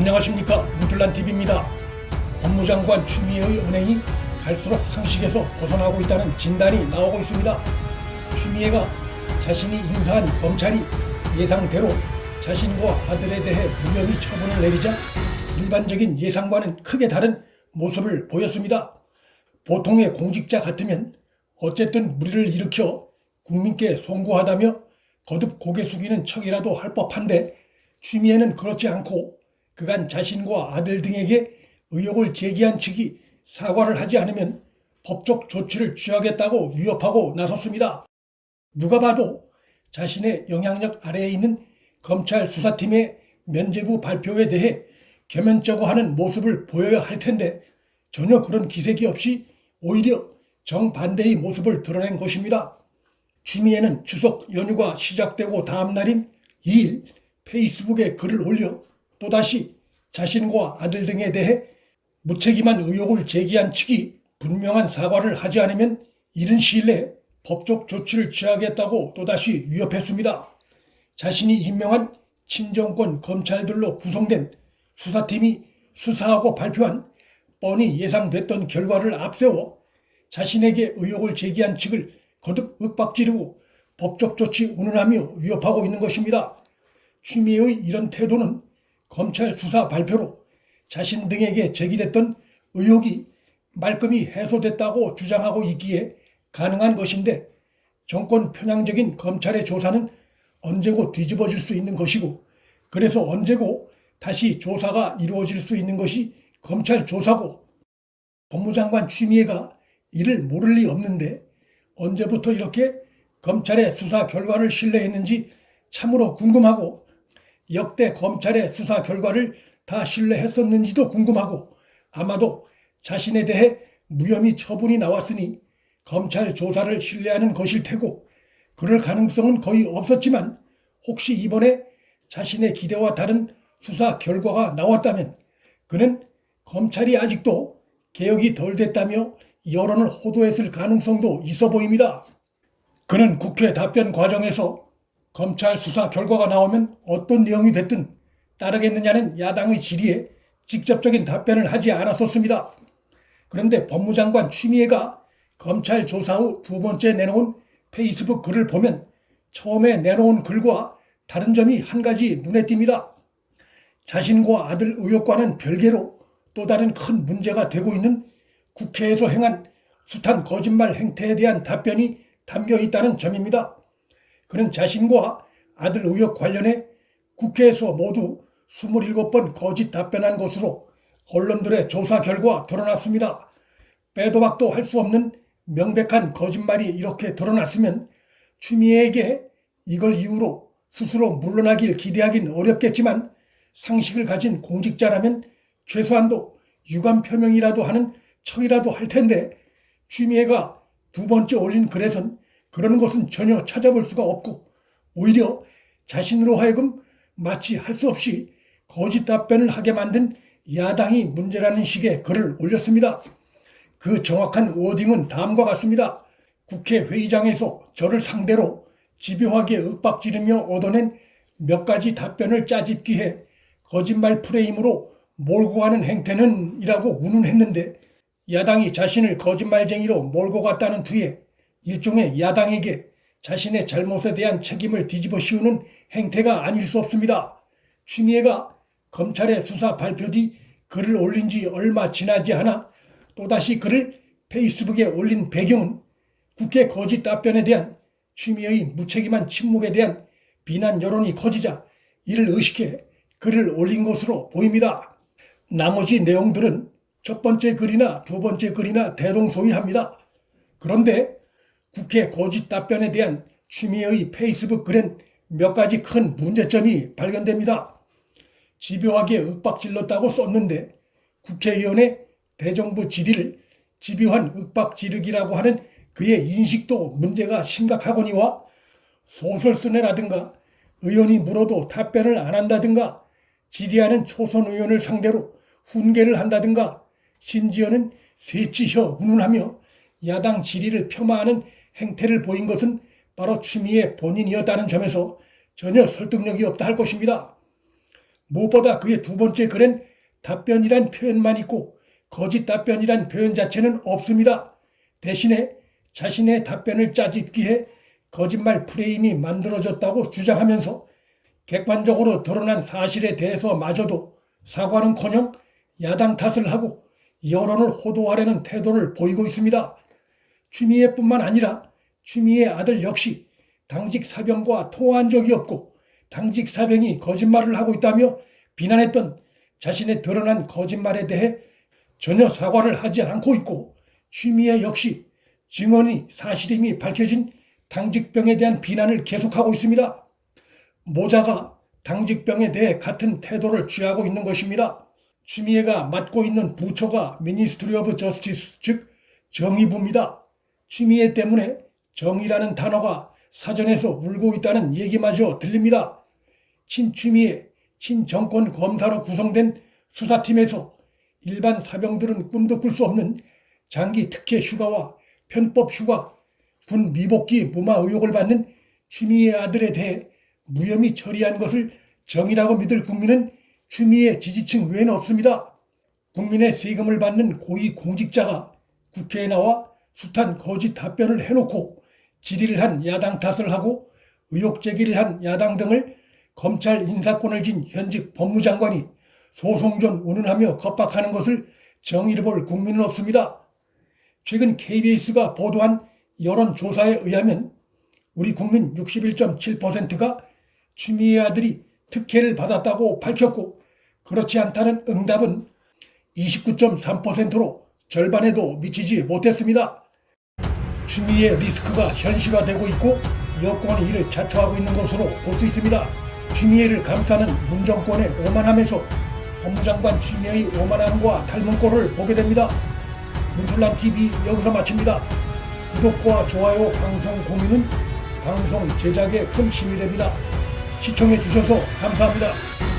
안녕하십니까, 문틀란TV입니다. 법무장관 추미애의 은행이 갈수록 상식에서 벗어나고 있다는 진단이 나오고 있습니다. 추미애가 자신이 인사한 검찰이 예상대로 자신과 아들에 대해 무혐의 처분을 내리자 일반적인 예상과는 크게 다른 모습을 보였습니다. 보통의 공직자 같으면 어쨌든 무리를 일으켜 국민께 송구하다며 거듭 고개 숙이는 척이라도 할 법한데, 추미애는 그렇지 않고 그간 자신과 아들 등에게 의혹을 제기한 측이 사과를 하지 않으면 법적 조치를 취하겠다고 위협하고 나섰습니다. 누가 봐도 자신의 영향력 아래에 있는 검찰 수사팀의 면죄부 발표에 대해 겸연쩍어하는 모습을 보여야 할 텐데 전혀 그런 기색이 없이 오히려 정반대의 모습을 드러낸 것입니다. 추미애는 추석 연휴가 시작되고 다음 날인 2일 페이스북에 글을 올려 또다시 자신과 아들 등에 대해 무책임한 의혹을 제기한 측이 분명한 사과를 하지 않으면 이른 시일 내에 법적 조치를 취하겠다고 또다시 위협했습니다. 자신이 임명한 친정권 검찰들로 구성된 수사팀이 수사하고 발표한 뻔히 예상됐던 결과를 앞세워 자신에게 의혹을 제기한 측을 거듭 윽박지르고 법적 조치 운운하며 위협하고 있는 것입니다. 추미애의 이런 태도는 검찰 수사 발표로 자신 등에게 제기됐던 의혹이 말끔히 해소됐다고 주장하고 있기에 가능한 것인데, 정권 편향적인 검찰의 조사는 언제고 뒤집어질 수 있는 것이고, 그래서 언제고 다시 조사가 이루어질 수 있는 것이 검찰 조사고, 법무장관 추미애가 이를 모를 리 없는데 언제부터 이렇게 검찰의 수사 결과를 신뢰했는지 참으로 궁금하고, 역대 검찰의 수사 결과를 다 신뢰했었는지도 궁금하고, 아마도 자신에 대해 무혐의 처분이 나왔으니 검찰 조사를 신뢰하는 것일 테고, 그럴 가능성은 거의 없었지만 혹시 이번에 자신의 기대와 다른 수사 결과가 나왔다면 그는 검찰이 아직도 개혁이 덜 됐다며 여론을 호도했을 가능성도 있어 보입니다. 그는 국회 답변 과정에서 검찰 수사 결과가 나오면 어떤 내용이 됐든 따르겠느냐는 야당의 질의에 직접적인 답변을 하지 않았었습니다. 그런데 법무장관 추미애가 검찰 조사 후 두 번째 내놓은 페이스북 글을 보면 처음에 내놓은 글과 다른 점이 한 가지 눈에 띕니다. 자신과 아들 의혹과는 별개로 또 다른 큰 문제가 되고 있는 국회에서 행한 숱한 거짓말 행태에 대한 답변이 담겨 있다는 점입니다. 그는 자신과 아들 의혹 관련해 국회에서 모두 27번 거짓 답변한 것으로 언론들의 조사 결과 드러났습니다. 빼도 박도 할 수 없는 명백한 거짓말이 이렇게 드러났으면 추미애에게 이걸 이유로 스스로 물러나길 기대하긴 어렵겠지만, 상식을 가진 공직자라면 최소한도 유감 표명이라도 하는 척이라도 할 텐데, 추미애가 두 번째 올린 글에선 그런 것은 전혀 찾아볼 수가 없고 오히려 자신으로 하여금 마치 할 수 없이 거짓 답변을 하게 만든 야당이 문제라는 식의 글을 올렸습니다. 그 정확한 워딩은 다음과 같습니다. 국회 회의장에서 저를 상대로 집요하게 윽박지르며 얻어낸 몇 가지 답변을 짜집기 해 거짓말 프레임으로 몰고 가는 행태는 이라고 운운했는데, 야당이 자신을 거짓말쟁이로 몰고 갔다는 뒤에 일종의 야당에게 자신의 잘못에 대한 책임을 뒤집어 씌우는 행태가 아닐 수 없습니다. 추미애가 검찰의 수사 발표 뒤 글을 올린 지 얼마 지나지 않아 또다시 글을 페이스북에 올린 배경은 국회 거짓 답변에 대한 추미애의 무책임한 침묵에 대한 비난 여론이 커지자 이를 의식해 글을 올린 것으로 보입니다. 나머지 내용들은 첫 번째 글이나 두 번째 글이나 대동소이합니다. 그런데 국회 거짓 답변에 대한 추미애의 페이스북 글엔 몇 가지 큰 문제점이 발견됩니다. 집요하게 윽박질렀다고 썼는데 국회의원의 대정부 질의를 집요한 윽박지르기라고 하는 그의 인식도 문제가 심각하거니와, 소설 쓰네라든가 의원이 물어도 답변을 안 한다든가 질의하는 초선 의원을 상대로 훈계를 한다든가 심지어는 새치혀 운운하며 야당 질의를 폄하하는 행태를 보인 것은 바로 추미애 본인이었다는 점에서 전혀 설득력이 없다 할 것입니다. 무엇보다 그의 두 번째 글엔 답변이란 표현만 있고 거짓 답변이란 표현 자체는 없습니다. 대신에 자신의 답변을 짜집기 위해 거짓말 프레임이 만들어졌다고 주장하면서 객관적으로 드러난 사실에 대해서마저도 사과는커녕 야당 탓을 하고 여론을 호도하려는 태도를 보이고 있습니다. 추미애뿐만 아니라 추미애 아들 역시 당직 사병과 통화한 적이 없고 당직 사병이 거짓말을 하고 있다며 비난했던 자신의 드러난 거짓말에 대해 전혀 사과를 하지 않고 있고, 추미애 역시 증언이 사실임이 밝혀진 당직병에 대한 비난을 계속하고 있습니다. 모자가 당직병에 대해 같은 태도를 취하고 있는 것입니다. 추미애가 맡고 있는 부처가 미니스트리 오브 저스티스, 즉 정의부입니다. 추미애 때문에 정의라는 단어가 사전에서 울고 있다는 얘기마저 들립니다. 친추미애, 친정권 검사로 구성된 수사팀에서 일반 사병들은 꿈도 꿀 수 없는 장기 특혜 휴가와 편법 휴가, 군 미복귀 무마 의혹을 받는 추미애 아들에 대해 무혐의 처리한 것을 정의라고 믿을 국민은 추미애 지지층 외에는 없습니다. 국민의 세금을 받는 고위 공직자가 국회에 나와 숱한 거짓 답변을 해놓고 질의를 한 야당 탓을 하고 의혹 제기를 한 야당 등을 검찰 인사권을 쥔 현직 법무장관이 소송전 운운하며 겁박하는 것을 정의를 볼 국민은 없습니다. 최근 KBS가 보도한 여론조사에 의하면 우리 국민 61.7%가 추미애 아들이 특혜를 받았다고 밝혔고, 그렇지 않다는 응답은 29.3%로 절반에도 미치지 못했습니다. 추미애 리스크가 현실화되고 있고 여권이 이를 자초하고 있는 것으로 볼 수 있습니다. 추미애를 감싸는 문정권의 오만함에서 법무장관 추미애의 오만함과 닮은 꼴을 보게 됩니다. 문술란TV 여기서 마칩니다. 구독과 좋아요, 방송 공유는 방송 제작에 큰 힘이 됩니다. 시청해 주셔서 감사합니다.